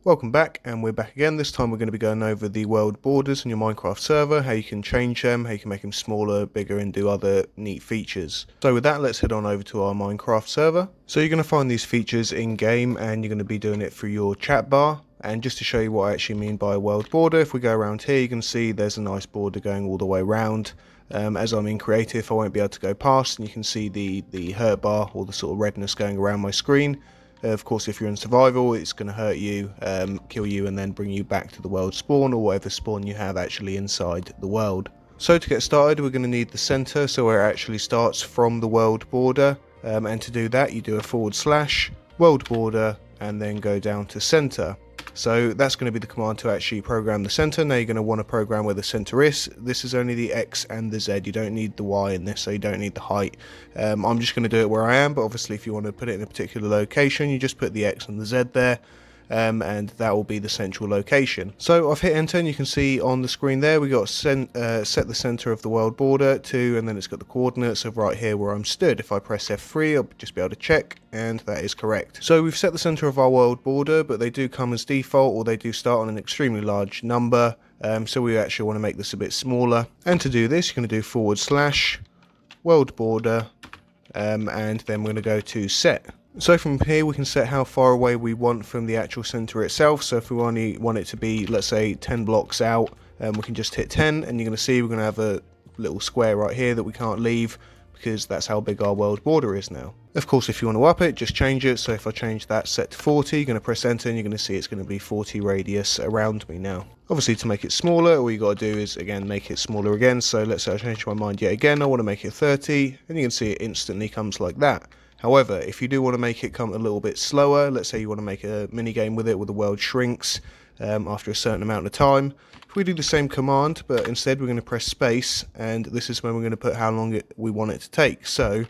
Welcome back, and we're back again. This time we're going to be going over the world borders on your Minecraft server, how you can change them, how you can make them smaller, bigger, and do other neat features. So with that, let's head on over to our Minecraft server. So you're going to find these features in game, and you're going to be doing it through your chat bar. And just to show you what I actually mean by a world border, if we go around here, you can see there's a nice border going all the way around. As I'm in creative, I won't be able to go past, and you can see the hurt bar, or the sort of redness going around my screen. Of course, if you're in survival, it's going to hurt you, kill you, and then bring you back to the world spawn, or whatever spawn you have actually inside the world. So to get started, we're going to need the center, so where it actually starts from the world border. And to do that, you do a / world border, and then go down to center. So that's going to be the command to actually program the center. Now you're going to want to program where the center is. This is only the X and the Z. You don't need the Y in this, so you don't need the height. I'm just going to do it where I am, but obviously if you want to put it in a particular location, you just put the X and the Z there. And that will be the central location. So I've hit enter, and you can see on the screen there we got set the center of the world border to, and then it's got the coordinates of right here where I'm stood. If I press F3, I'll just be able to check, and that is correct. So we've set the center of our world border, but they do come as default, or they do start on an extremely large number. So we actually want to make this a bit smaller. And to do this, you're going to do / world border, and then we're going to go to set. So from here we can set how far away we want from the actual center itself. So if we only want it to be, let's say, 10 blocks out, we can just hit 10, and you're going to see we're going to have a little square right here that we can't leave, because that's how big our world border is now. Of course, if you want to up it, just change it. So if I change that set to 40, you're going to press enter, and you're going to see it's going to be 40 radius around me now. Obviously, to make it smaller, all you got to do is, again, make it smaller again. So let's say I change my mind yet again. I want to make it 30, and you can see it instantly comes like that. However, if you do want to make it come a little bit slower, let's say you want to make a mini game with it where the world shrinks after a certain amount of time, if we do the same command, but instead we're going to press space, and this is when we're going to put how long we want it to take. So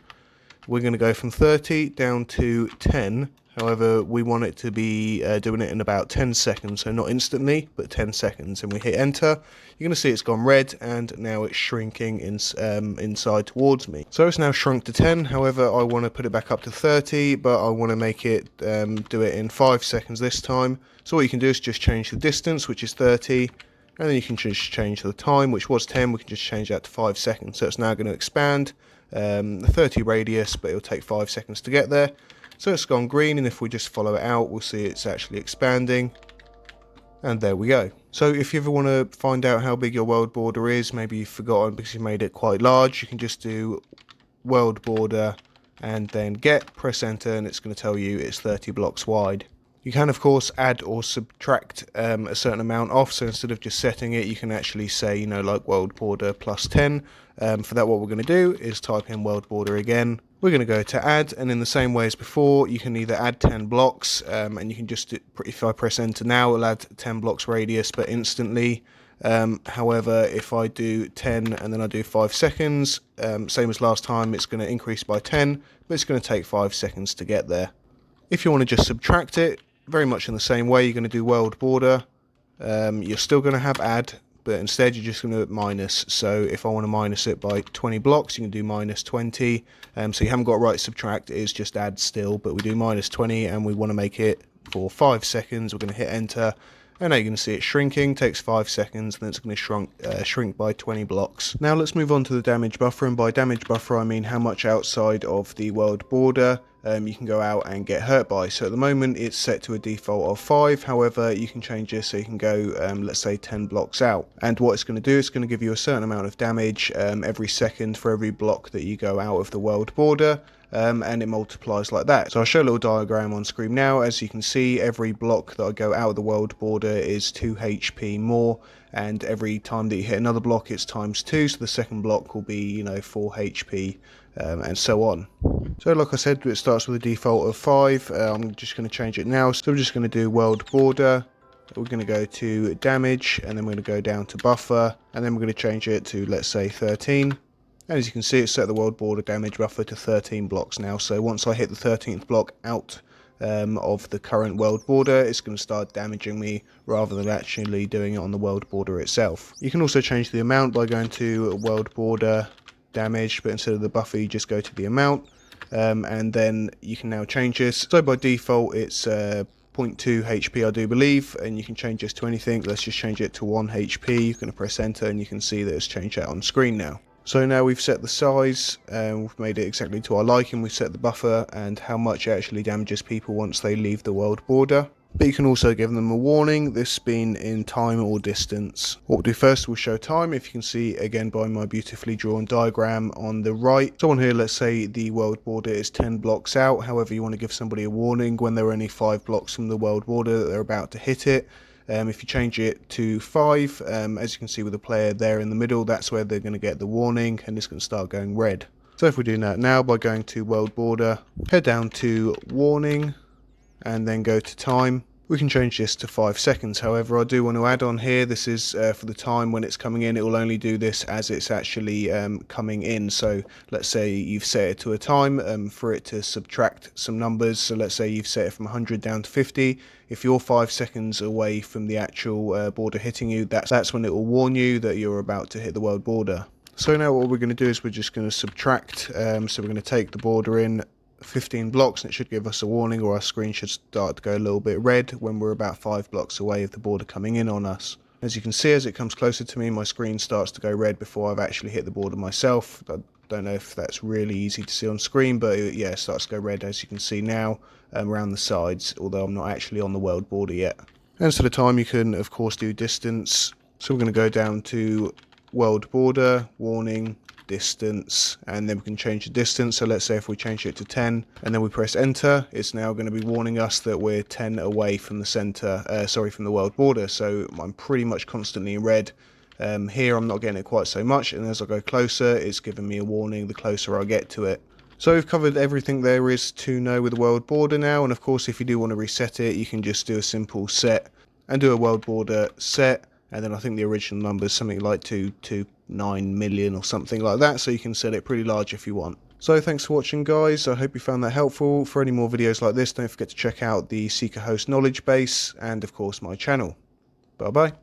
we're going to go from 30 down to 10. However, we want it to be doing it in about 10 seconds, so not instantly, but 10 seconds. And we hit enter, you're going to see it's gone red, and now it's shrinking inside towards me. So it's now shrunk to 10, however, I want to put it back up to 30, but I want to make it do it in 5 seconds this time. So what you can do is just change the distance, which is 30, and then you can just change the time, which was 10, we can just change that to 5 seconds. So it's now going to expand the 30 radius, but it'll take 5 seconds to get there. So it's gone green, and if we just follow it out, we'll see it's actually expanding. And there we go. So if you ever want to find out how big your world border is, maybe you've forgotten because you made it quite large, you can just do world border and then press enter, and it's going to tell you it's 30 blocks wide. You can, of course, add or subtract a certain amount off. So instead of just setting it, you can actually say, you know, like world border plus 10. For that, what we're going to do is type in world border again. We're going to go to add, and in the same way as before, you can either add 10 blocks, and you can just, if I press enter now, it'll add 10 blocks radius, but instantly. However, if I do 10 and then I do 5 seconds, same as last time, it's going to increase by 10, but it's going to take 5 seconds to get there. If you want to just subtract it, very much in the same way, you're going to do world border. You're still going to have add, but instead you're just going to minus. So if I want to minus it by 20 blocks, you can do minus 20. So you haven't got right subtract, it is just add still, but we do minus 20, and we want to make it for 5 seconds. We're going to hit enter, and now you can see it shrinking, takes 5 seconds, and then it's going to shrink by 20 blocks. Now let's move on to the damage buffer, and by damage buffer I mean how much outside of the world border you can go out and get hurt by. So at the moment it's set to a default of 5, however you can change this so you can go let's say 10 blocks out, and what it's going to do, it's going to give you a certain amount of damage every second for every block that you go out of the world border. And it multiplies like that. So I'll show a little diagram on screen now. As you can see, every block that I go out of the world border is 2 HP more, and every time that you hit another block it's times 2, so the second block will be, you know, 4 HP, and so on. So like I said, it starts with a default of 5. I'm just going to change it now, so I'm just going to do world border. We're going to go to damage, and then we're going to go down to buffer, and then we're going to change it to, let's say, 13. And as you can see, it's set the world border damage buffer to 13 blocks now. So once I hit the 13th block out of the current world border, it's going to start damaging me rather than actually doing it on the world border itself. You can also change the amount by going to world border damage, but instead of the buffer you just go to the amount, and then you can now change this. So by default it's 0.2 HP I do believe, and you can change this to anything. Let's just change it to 1 HP. You're going to press enter and you can see that it's changed that on screen now. So now we've set the size and we've made it exactly to our liking. We've set the buffer and how much it actually damages people once they leave the world border. But you can also give them a warning, this being in time or distance. What we'll do first, we'll show time. If you can see again by my beautifully drawn diagram on the right. So on here, let's say the world border is 10 blocks out. However, you want to give somebody a warning when they're only 5 blocks from the world border that they're about to hit it. If you change it to 5, as you can see with the player there in the middle, that's where they're going to get the warning and it's going to start going red. So if we do that now by going to world border, head down to warning and then go to time. We can change this to 5 seconds. However, I do want to add on here, this is for the time when it's coming in. It will only do this as it's actually coming in. So let's say you've set it to a time for it to subtract some numbers. So let's say you've set it from 100 down to 50. If you're 5 seconds away from the actual border hitting you, that's when it will warn you that you're about to hit the world border. So now what we're going to do is we're just going to subtract. So we're going to take the border in 15 blocks and it should give us a warning, or our screen should start to go a little bit red when we're about 5 blocks away of the border coming in on us. As you can see, as it comes closer to me, my screen starts to go red before I've actually hit the border myself. I don't know if that's really easy to see on screen, but yeah, it starts to go red as you can see now around the sides, although I'm not actually on the world border yet. And so the time, you can of course do distance. So we're going to go down to world border, warning, distance, and then we can change the distance. So let's say if we change it to 10 and then we press enter, it's now going to be warning us that we're 10 away from the center, from the world border. So I'm pretty much constantly in red. Here I'm not getting it quite so much, and as I go closer it's giving me a warning the closer I get to it. So we've covered everything there is to know with the world border now, and of course if you do want to reset it, you can just do a simple set and do a world border set, and then I think the original number is something like 229 million or something like that, so you can set it pretty large if you want. So thanks for watching guys, I hope you found that helpful. For any more videos like this, don't forget to check out the SeekaHost knowledge base and of course my channel. Bye bye.